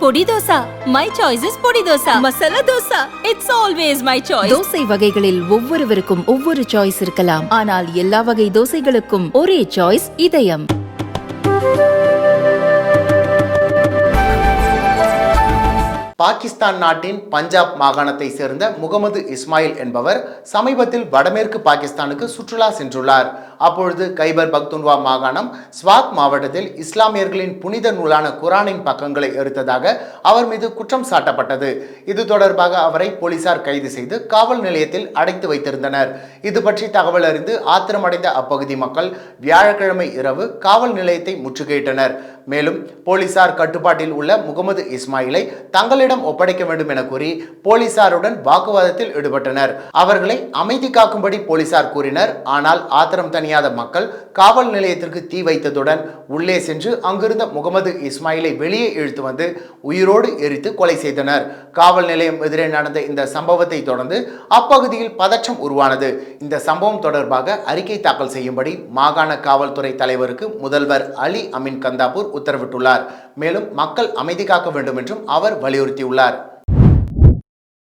பொடி dosa. My choice is பொடி dosa. Masala dosa. It's always my choice. Dosa வகைகளில் ஒவ்வொருவருக்கும் ஒவ்வொரு சாய்ஸ் இருக்கலாம். ஆனால் எல்லா வகை தோசைகளுக்கும் ஒரே சாய்ஸ் இதயம். பாகிஸ்தான் நாட்டின் பஞ்சாப் மாகாணத்தை சேர்ந்த முகமது இஸ்மாயில் என்பவர் சமீபத்தில் வடமேற்கு பாகிஸ்தானுக்கு சுற்றுலா சென்றுள்ளார். அப்பொழுது கைபர் பக்துன்வா மாகாணம் ஸ்வாத் மாவட்டத்தில் இஸ்லாமியர்களின் புனித நூலான குரானின் பக்கங்களை எரித்ததாக அவர் மீது குற்றம் சாட்டப்பட்டது. இது தொடர்பாக அவரை போலீசார் கைது செய்து காவல் நிலையத்தில் அடைத்து வைத்திருந்தனர். இது பற்றி தகவல் அறிந்து ஆத்திரமடைந்த அப்பகுதி மக்கள் வியாழக்கிழமை இரவு காவல் நிலையத்தை முற்றுகையிட்டனர். மேலும் போலீசார் கட்டுப்பாட்டில் உள்ள முகமது இஸ்மாயிலை தங்களிடம் ஒப்படைக்க வேண்டும் என கூறி போலீசாருடன் வாக்குவாதத்தில் ஈடுபட்டனர். அவர்களை அமைதி காக்கும்படி போலீசார் கூறினர். ஆனால் ஆத்திரம் தணியாத மக்கள் காவல் நிலையத்திற்கு தீ வைத்ததுடன் உள்ளே சென்று அங்கிருந்த முகமது இஸ்மாயிலை வெளியே இழுத்து வந்து உயிரோடு எரித்து கொலை செய்தனர். காவல் நிலையம் எதிரே நடந்த இந்த சம்பவத்தை தொடர்ந்து அப்பகுதியில் பதற்றம் உருவானது. இந்த சம்பவம் தொடர்பாக அறிக்கை தாக்கல் செய்யும்படி மாகாண காவல்துறை தலைவருக்கு முதல்வர் அலி அமீன் கந்தாபூர் உத்தரவிட்டுள்ளார். மேலும் மக்கள் அமைதி காக்க வேண்டும் என்றும் அவர் வலியுறுத்தியுள்ளார்.